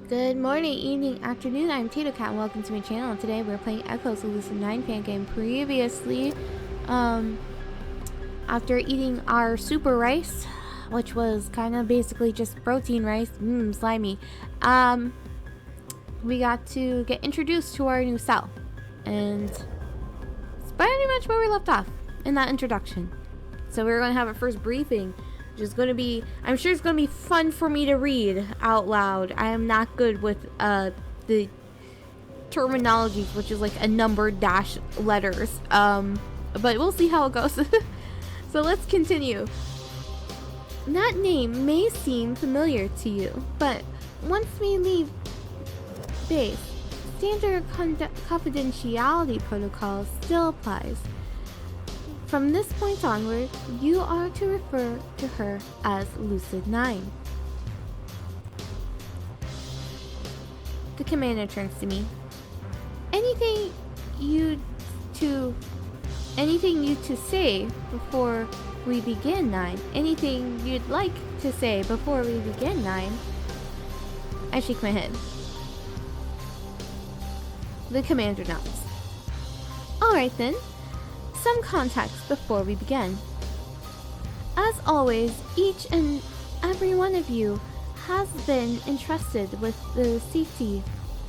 Good morning, evening, afternoon. I'm tatocat and welcome to my channel. Today we're playing Echoes of Lucid9 Fangame. Previously, after eating our super rice, which was kind of basically just protein rice, slimy, we got to get introduced to our new self, and it's pretty much where we left off in that introduction. So we're going to have our first briefing. Is going to be, I'm sure it's going to be fun for me to read out loud. I am not good with the terminologies, which is like a numbered dash letters, but we'll see how it goes. So let's continue. That name may seem familiar to you, but once we leave base, standard confidentiality protocol still applies. From this point onward, you are to refer to her as Lucid9. The commander turns to me. Anything you to say before we begin, 9? Anything you'd like to say before we begin, 9? I shake my head. The commander nods. Alright then. Some context before we begin. As always, each and every one of you has been entrusted with the safety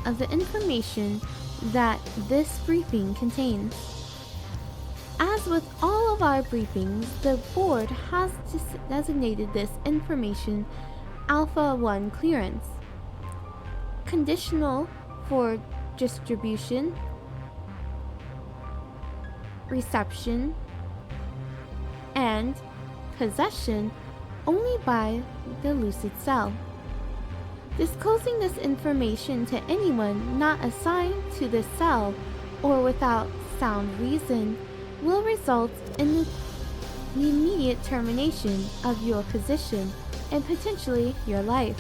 of the information that this briefing contains. As with all of our briefings, the board has designated this information Alpha 1 clearance, conditional for distribution, reception, and possession only by the lucid cell. Disclosing this information to anyone not assigned to this cell or without sound reason will result in the immediate termination of your position and potentially your life.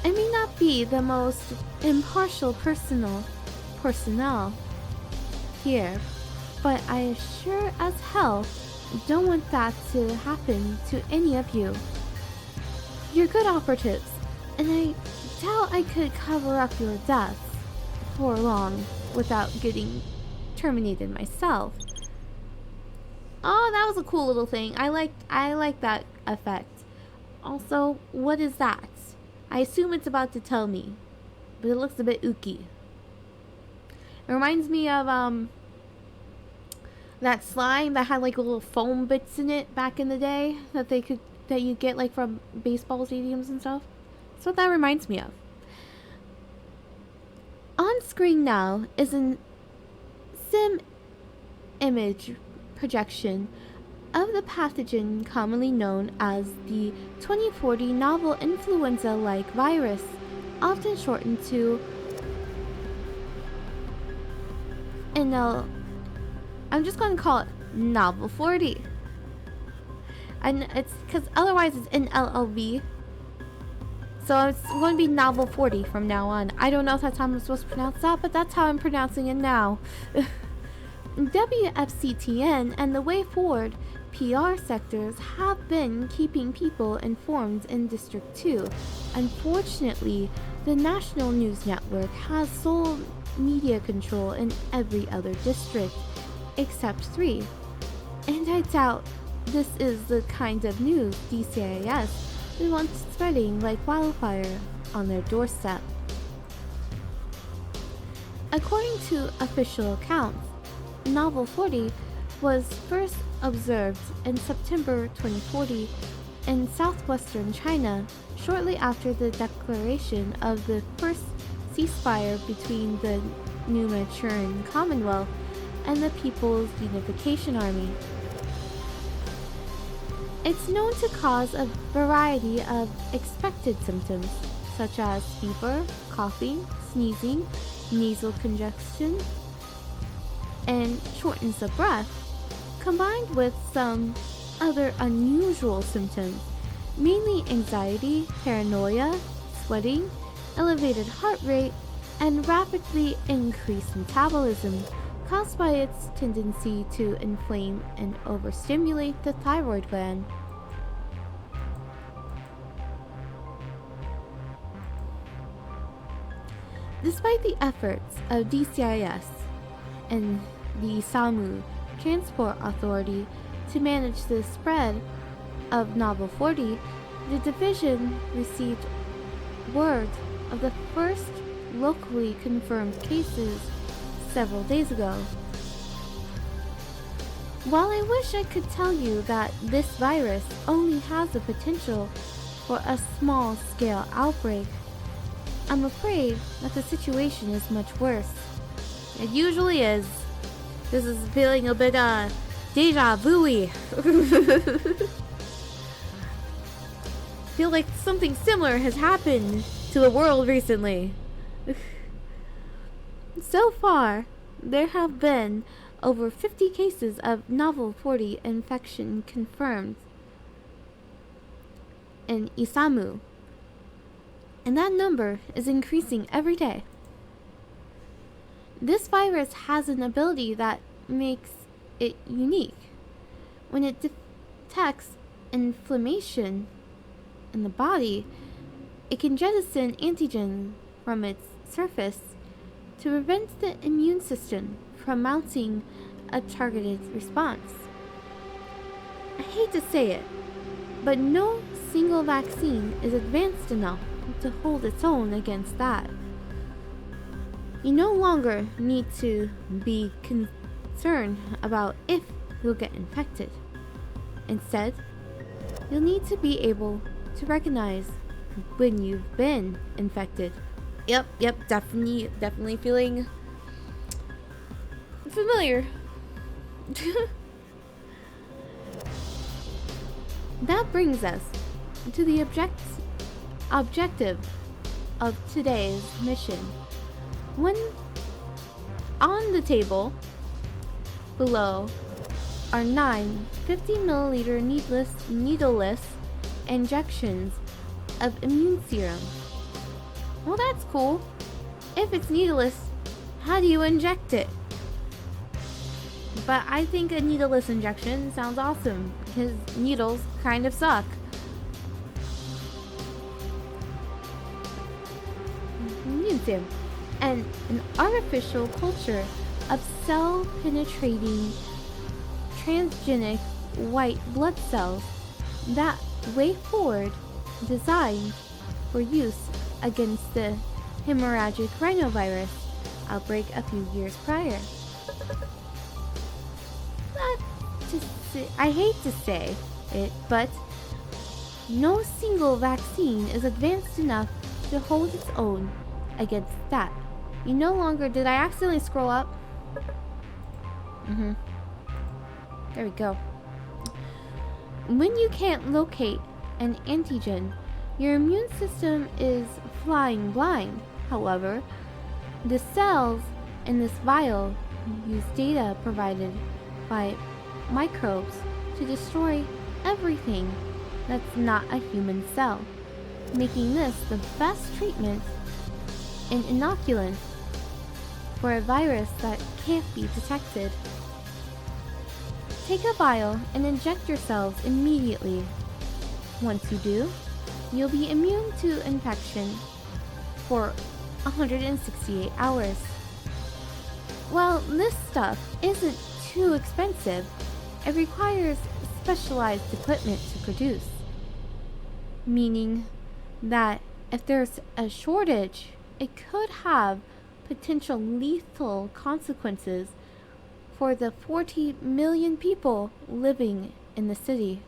I may not be the most impartial personnel here, but I sure as hell don't want that to happen to any of you. You're good operatives, and I doubt I could cover up your deaths for long without getting terminated myself. Oh, that was a cool little thing. I like that effect. Also, what is that? I assume it's about to tell me, but it looks a bit ooky. It reminds me of that slime that had like little foam bits in it back in the day that you get like from baseball stadiums and stuff. That's what that reminds me of. On screen now is an sim image projection of the pathogen commonly known as the 2040 novel influenza-like virus, often shortened to I'm just going to call it Novel 40. And it's because otherwise it's NLLV. So it's going to be Novel 40 from now on. I don't know if that's how I'm supposed to pronounce that, but that's how I'm pronouncing it now. WFCTN and the Way Forward PR sectors have been keeping people informed in District 2. Unfortunately, the National News Network has sole media control in every other district except 3, and I doubt this is the kind of news DCIS would want spreading like wildfire on their doorstep. According to official accounts, Novel 40 was first observed in September 2040 in southwestern China, shortly after the declaration of the first ceasefire between the new Manchurian Commonwealth and the People's Unification Army. It's known to cause a variety of expected symptoms, such as fever, coughing, sneezing, nasal congestion, and shortness of breath, combined with some other unusual symptoms, mainly anxiety, paranoia, sweating, elevated heart rate, and rapidly increased metabolism caused by its tendency to inflame and overstimulate the thyroid gland. Despite the efforts of DCIS and the SAMU Transport Authority to manage the spread of Novel 40, the division received word of the first locally confirmed cases several days ago. While I wish I could tell you that this virus only has the potential for a small-scale outbreak, I'm afraid that the situation is much worse. It usually is. This is feeling a bit, deja vu-y. Feel like something similar has happened to the world recently. So far, there have been over 50 cases of Novel 40 infection confirmed in Isamu, and that number is increasing every day. This virus has an ability that makes it unique. When it detects inflammation in the body, it can jettison antigen from its surface to prevent the immune system from mounting a targeted response. I hate to say it, but no single vaccine is advanced enough to hold its own against that. You no longer need to be concerned about if you'll get infected. Instead, you'll need to be able to recognize when you've been infected. Yep, definitely feeling familiar. That brings us to the objective of today's mission. When on the table below are 9 50-milliliter needleless injections of immune serum. Well, that's cool. If it's needleless, how do you inject it? But I think a needleless injection sounds awesome, because needles kind of suck. Immune serum. And an artificial culture of cell-penetrating transgenic white blood cells that way forward designed for use against the hemorrhagic rhinovirus outbreak a few years prior. I hate to say it, but no single vaccine is advanced enough to hold its own against that. You no longer... Did I accidentally scroll up? There we go. When you can't locate an antigen, your immune system is flying blind. However, the cells in this vial use data provided by microbes to destroy everything that's not a human cell, making this the best treatment and inoculant for a virus that can't be detected. Take a vial and inject yourselves immediately. Once you do, you'll be immune to infection for 168 hours. Well, this stuff isn't too expensive. It requires specialized equipment to produce, meaning that if there's a shortage, it could have potential lethal consequences for the 40 million people living in the city.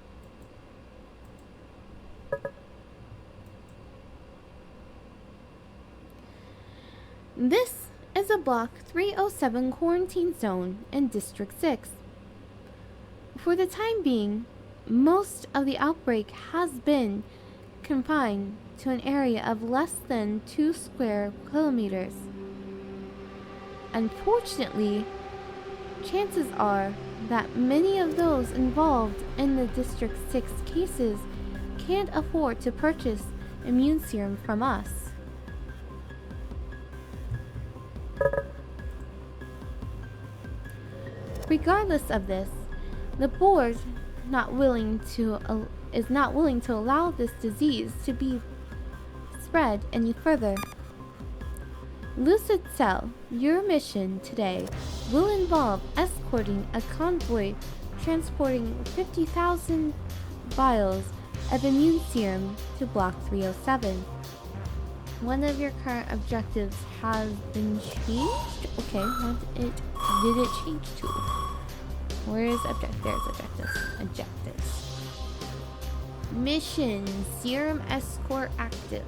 This is a Block 307 quarantine zone in District 6. For the time being, most of the outbreak has been confined to an area of less than 2 square kilometers. Unfortunately, chances are that many of those involved in the District 6 cases can't afford to purchase immune serum from us. Regardless of this, the board is not willing to allow this disease to be spread any further. Lucid Cell, your mission today will involve escorting a convoy transporting 50,000 vials of immune serum to Block 307. One of your current objectives has been changed? Okay, what did it change to? Where is objective? There's objectives. Mission, serum escort active.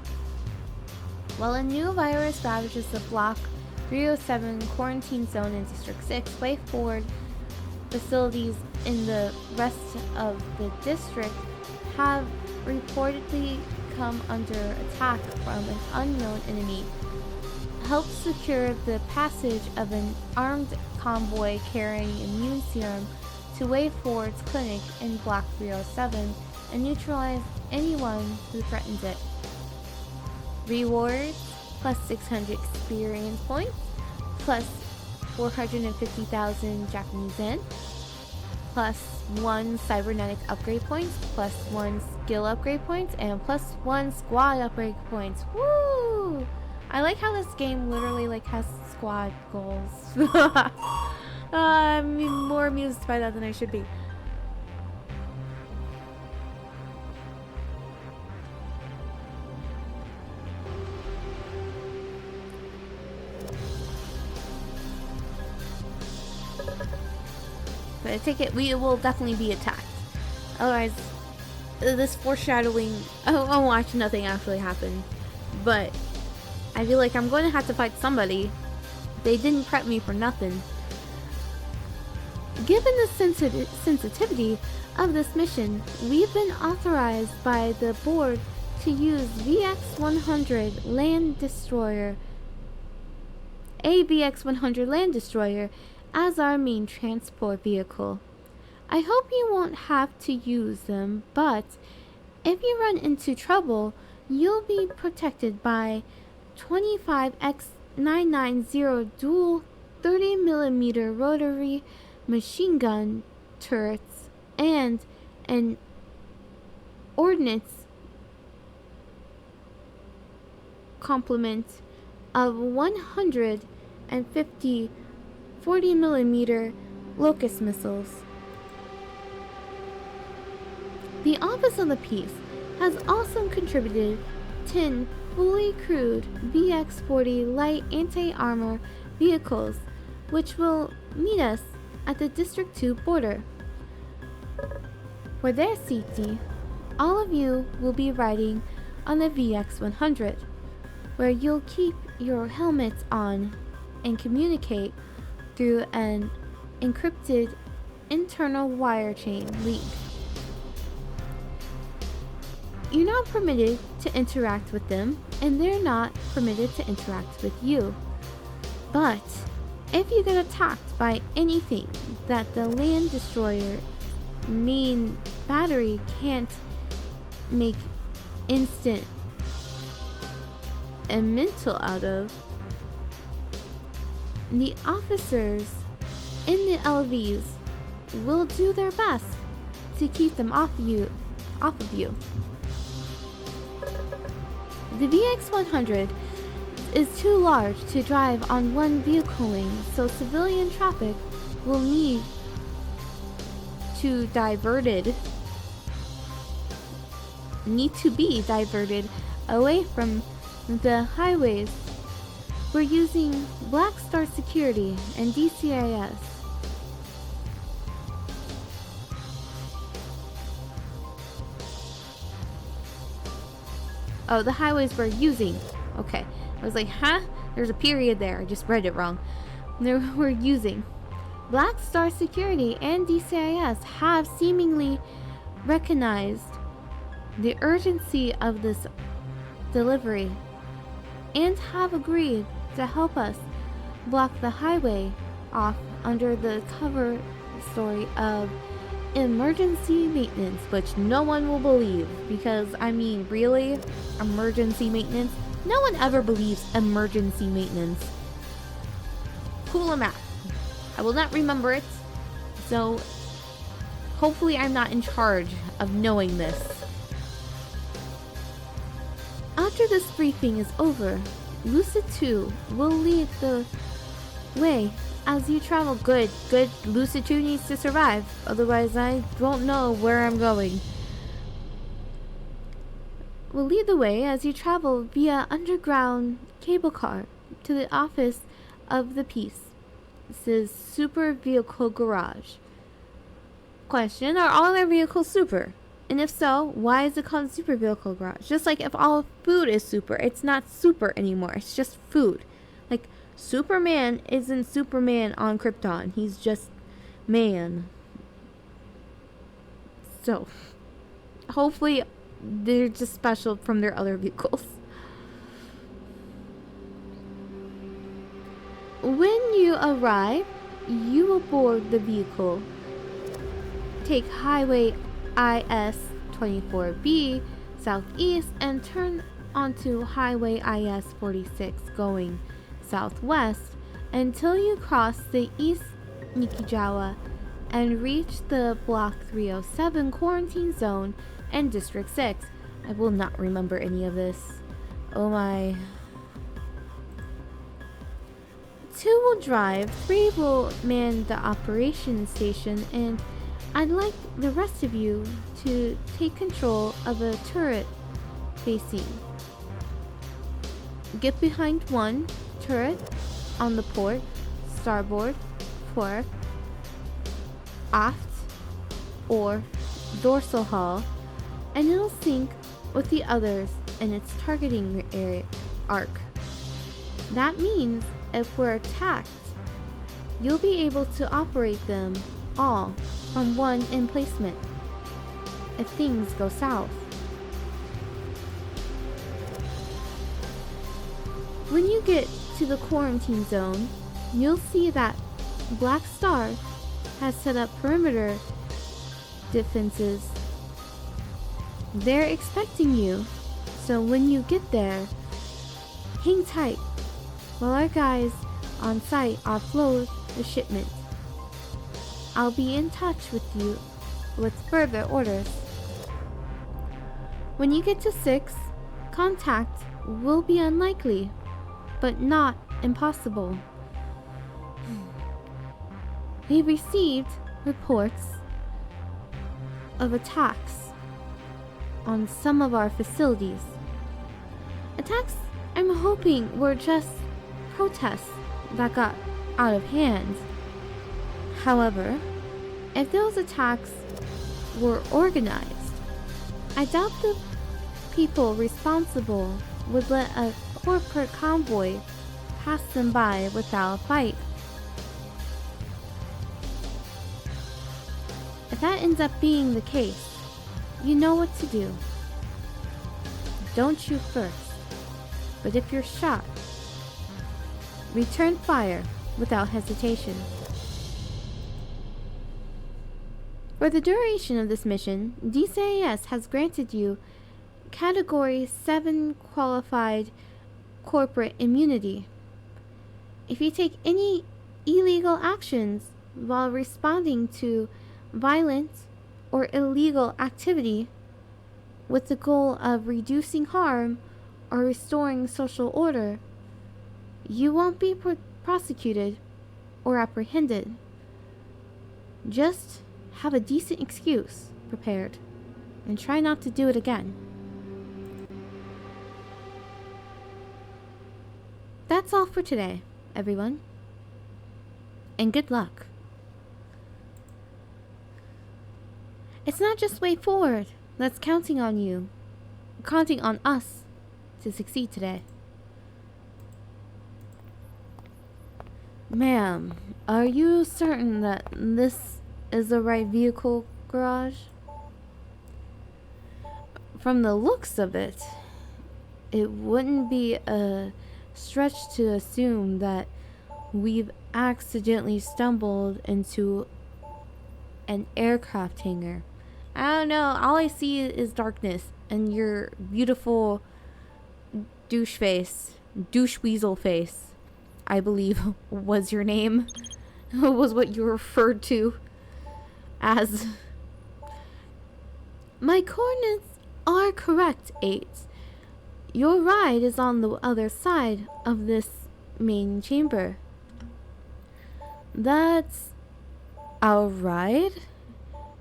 While a new virus ravages the Block 307 quarantine zone in District 6, way forward facilities in the rest of the district have reportedly come under attack from an unknown enemy. Help secure the passage of an armed convoy carrying immune serum to Way Forward's clinic in Block 307 and neutralize anyone who threatens it. Rewards, plus 600 experience points, plus 450,000 Japanese yen, plus 1 cybernetic upgrade points, plus 1 skill upgrade points, and plus 1 squad upgrade points. Woo! I like how this game literally has squad goals. I'm more amused by that than I should be. But I take it we will definitely be attacked. Otherwise, this foreshadowing... Oh, actually nothing actually happened. But I feel like I'm going to have to fight somebody. They didn't prep me for nothing. Given the sensitivity of this mission, we've been authorized by the board to use VX-100 Land Destroyer, a VX-100 Land Destroyer, as our main transport vehicle. I hope you won't have to use them, but if you run into trouble, you'll be protected by 25x990 dual 30mm rotary machine gun turrets and an ordnance complement of 150 40mm Locust missiles. The Office of the Peace has also contributed 10 fully crewed VX-40 light anti-armor vehicles, which will meet us at the District 2 border. For their safety, all of you will be riding on the VX-100, where you'll keep your helmets on and communicate through an encrypted internal wire chain link. You're not permitted to interact with them, and they're not permitted to interact with you. But if you get attacked by anything that the Land Destroyer main battery can't make instant and mental out of, the officers in the LVs will do their best to keep them off of you. The VX-100 is too large to drive on one vehicle lane, so civilian traffic will need to be diverted away from the highways. We're using Black Star Security and DCIS. Oh, the highways we're using. Okay. I was like, huh? There's a period there. I just read it wrong. We're using. Black Star Security and DCIS have seemingly recognized the urgency of this delivery and have agreed to help us block the highway off under the cover story of emergency maintenance, which no one will believe, because I mean, really? Emergency maintenance? No one ever believes emergency maintenance. Cool map. I will not remember it, so hopefully I'm not in charge of knowing this. After this briefing is over, Lucid 2 will lead the way as you travel. Good. Lucid 2 needs to survive. Otherwise, I won't know where I'm going. Will lead the way as you travel via underground cable car to the office of the piece. This is Super Vehicle Garage. Question: are all their vehicles super? And if so, why is it called Super Vehicle Garage? Just like if all food is super, it's not super anymore. It's just food. Like, Superman isn't Superman on Krypton. He's just man. So, hopefully they're just special from their other vehicles. When you arrive, you will board the vehicle. Take Highway IS-24B southeast and turn onto Highway IS-46 going southwest until you cross the East Nikijawa and reach the Block 307 quarantine zone and District 6. I will not remember any of this. Oh my. 2 will drive, 3 will man the operations station, and I'd like the rest of you to take control of a turret facing. Get behind one turret on the port, starboard, port, aft, or dorsal hull, and it'll sync with the others in its targeting area arc. That means if we're attacked, you'll be able to operate them all from one emplacement if things go south. When you get to the quarantine zone, you'll see that Black Star has set up perimeter defenses. They're expecting you, so when you get there, hang tight while our guys on site offload the shipment. I'll be in touch with you with further orders. When you get to 6, contact will be unlikely, but not impossible. We received reports of attacks on some of our facilities. Attacks I'm hoping were just protests that got out of hand. However, if those attacks were organized, I doubt the people responsible would let a corporate convoy pass them by without a fight. If that ends up being the case, you know what to do. Don't shoot first, but if you're shot, return fire without hesitation. For the duration of this mission, DCIS has granted you Category 7 qualified corporate immunity. If you take any illegal actions while responding to violent or illegal activity with the goal of reducing harm or restoring social order, you won't be prosecuted or apprehended. Just have a decent excuse prepared and try not to do it again. That's all for today, everyone. And good luck. It's not just way forward that's counting on you, counting on us to succeed today. Ma'am, are you certain that this is the right vehicle garage? From the looks of it, it wouldn't be a stretch to assume that we've accidentally stumbled into an aircraft hangar. I don't know, all I see is darkness and your beautiful douche weasel face, I believe was your name, was what you referred to as. My coordinates are correct, 8. Your ride is on the other side of this main chamber. That's our ride?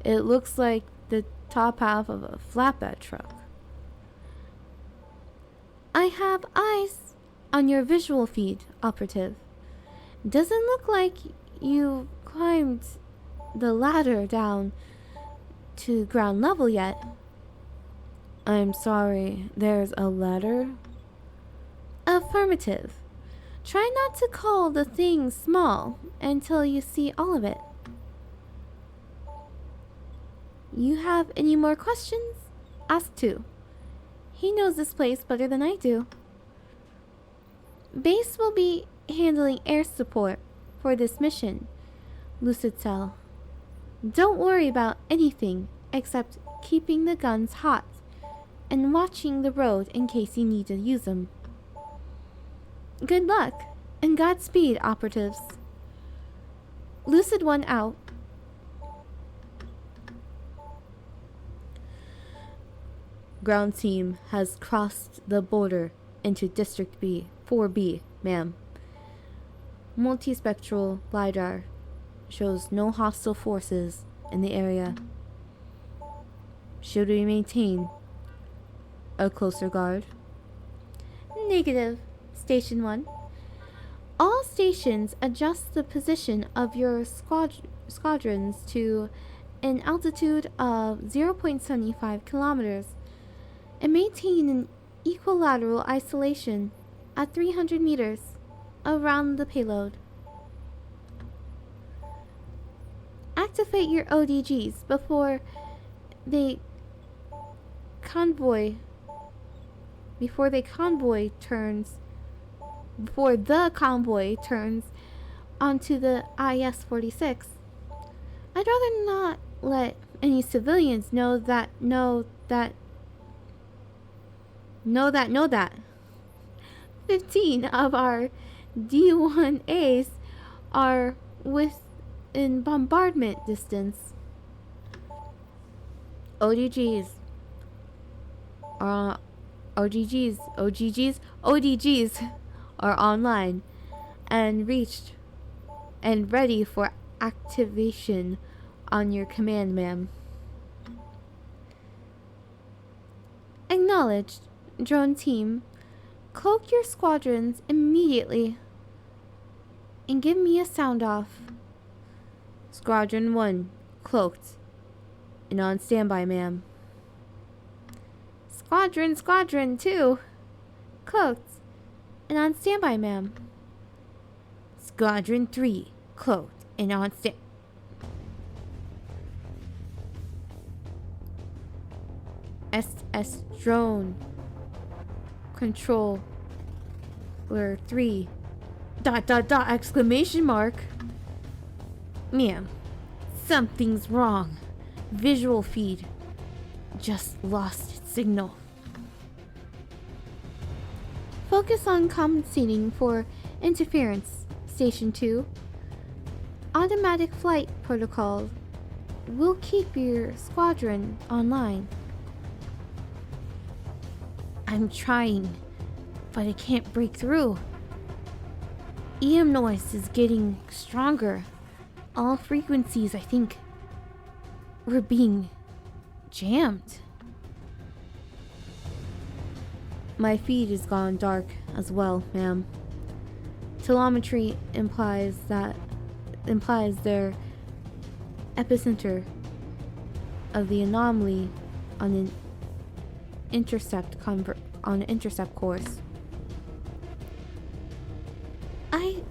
It looks like the top half of a flatbed truck. I have eyes on your visual feed, operative. Doesn't look like you climbed the ladder down to ground level yet. I'm sorry, there's a ladder? Affirmative. Try not to call the thing small until you see all of it. You have any more questions? Ask two. He knows this place better than I do. Base will be handling air support for this mission, Lucid Cell. Don't worry about anything except keeping the guns hot and watching the road in case you need to use them. Good luck and Godspeed, operatives. Lucid 1 out. Ground team has crossed the border into District B, 4B, ma'am. Multispectral LiDAR shows no hostile forces in the area. Should we maintain a closer guard? Negative, Station 1. All stations adjust the position of your squadrons to an altitude of 0.75 kilometers and maintain an equilateral isolation at 300 meters around the payload. Activate your ODGs before the convoy turns onto the IS-46. I'd rather not let any civilians know that 15 of our D1As are within bombardment distance. ODGs are online and reached and ready for activation on your command, ma'am. Acknowledged, drone team. Cloak your squadrons immediately and give me a sound off. Squadron 1, cloaked and on standby, ma'am. Squadron 2, cloaked and on standby, ma'am. Squadron 3, cloaked and on standby. SS drone controller 3 ... exclamation mark. Ma'am, something's wrong. Visual feed just lost its signal. Focus on compensating for interference, Station 2. Automatic flight protocol will keep your squadron online. I'm trying, but I can't break through. EM noise is getting stronger. All frequencies, I think, we're being jammed. My feed has gone dark as well, ma'am. Telemetry implies their epicenter of the anomaly on an intercept course. I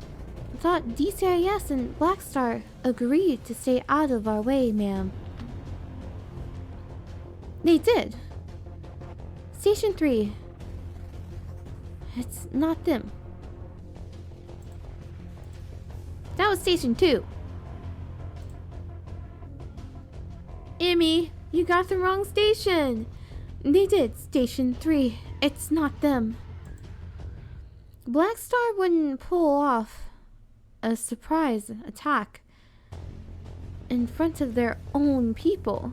thought DCIS and Blackstar agreed to stay out of our way, ma'am. They did. Station 3. It's not them. That was Station 2. Emmy, you got the wrong station. They did. Station 3. It's not them. Blackstar wouldn't pull off a surprise attack in front of their own people.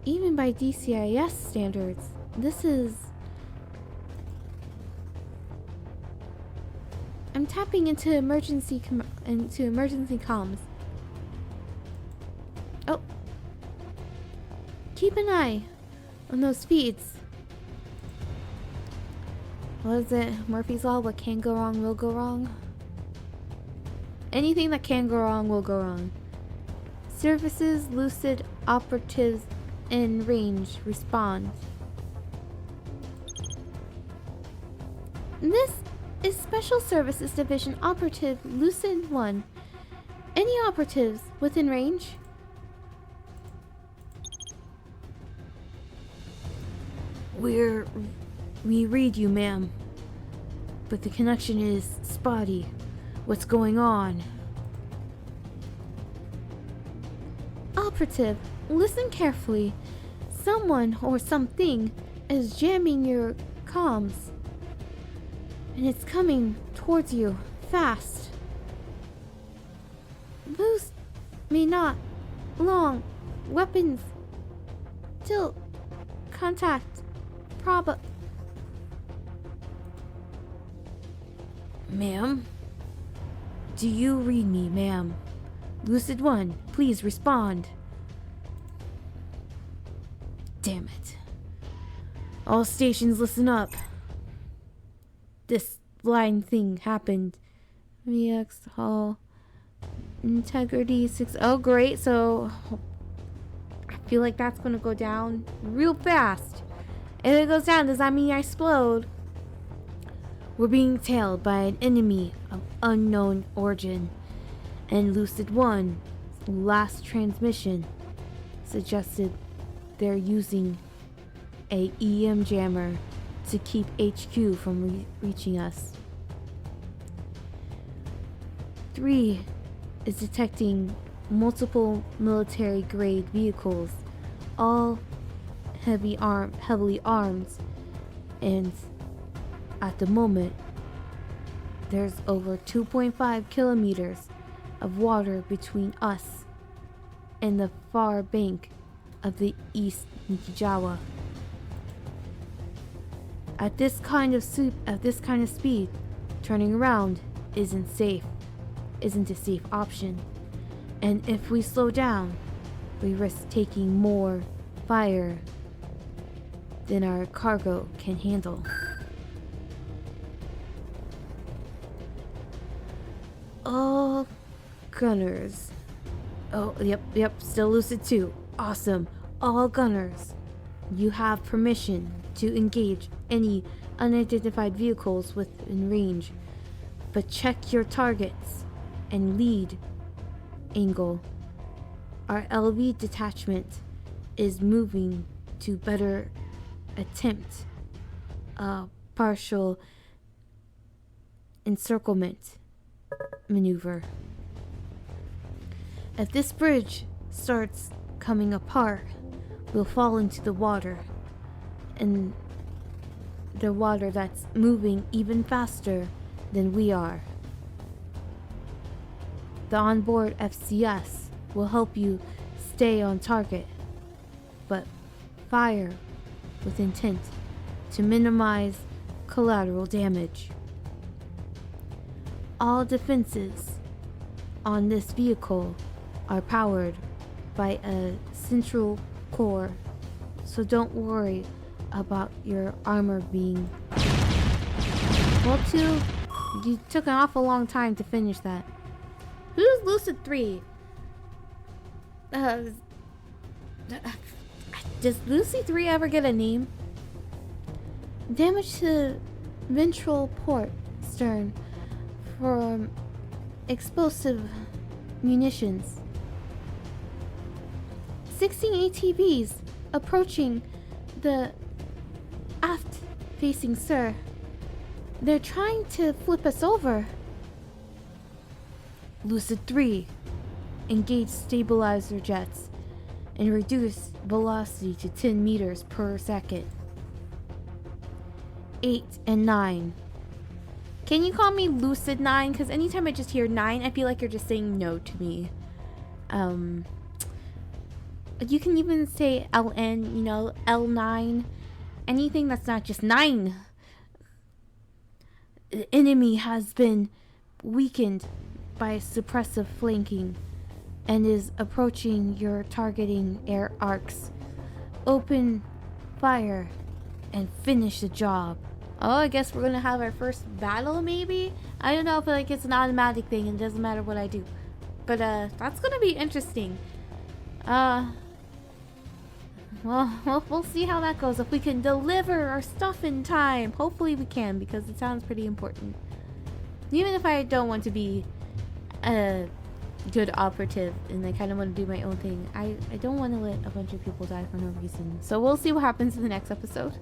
Even by DCIS standards, this is I'm tapping into emergency comms. Oh. Keep an eye on those feeds. What is it? Murphy's Law, what can go wrong will go wrong. Anything that can go wrong will go wrong. Services, Lucid operatives in range, respond. This is Special Services Division Operative Lucid9. Any operatives within range? We read you, ma'am. But the connection is spotty. What's going on? Operative, listen carefully. Someone or something is jamming your comms. And it's coming towards you, fast. Boost may not long weapons till contact Ma'am? Do you read me, ma'am? Lucid9, please respond. Damn it. All stations listen up. This blind thing happened. VX Hall. Integrity 6. Oh, great. So I feel like that's going to go down real fast. If it goes down, does that mean I explode? We're being tailed by an enemy of unknown origin. And Lucid9's last transmission suggested they're using a EM jammer to keep HQ from reaching us. 3 is detecting multiple military-grade vehicles, all heavily armed, and at the moment, there's over 2.5 kilometers of water between us and the far bank of the East Nikijawa. At this kind of speed, turning around isn't a safe option. And if we slow down, we risk taking more fire than our cargo can handle. All gunners. Oh, yep, still Lucid 2. Awesome. All gunners. You have permission to engage any unidentified vehicles within range, but check your targets and lead angle. Our LV detachment is moving to better attempt a partial encirclement maneuver. If this bridge starts coming apart, we'll fall into the water, and the water that's moving even faster than we are. The onboard FCS will help you stay on target, but fire with intent to minimize collateral damage. All defenses on this vehicle are powered by a central core, so don't worry about your armor being... Well, 2, you took an awful long time to finish that. Who's Lucid 3? Does Lucid 3 ever get a name? Damage to ventral port stern from explosive munitions. 16 ATVs approaching the aft-facing sir. They're trying to flip us over. Lucid 3, engage stabilizer jets and reduce velocity to 10 meters per second. 8 and 9. Can you call me Lucid9? Because anytime I just hear 9, I feel like you're just saying no to me. You can even say LN, you know, L9. Anything that's not just 9. The enemy has been weakened by suppressive flanking and is approaching your targeting air arcs. Open fire and finish the job. Oh, I guess we're gonna have our first battle, maybe? I don't know if like it's an automatic thing and it doesn't matter what I do. But that's gonna be interesting. Well, we'll see how that goes. If we can deliver our stuff in time. Hopefully we can, because it sounds pretty important. Even if I don't want to be a good operative and I kind of want to do my own thing, I don't want to let a bunch of people die for no reason. So we'll see what happens in the next episode.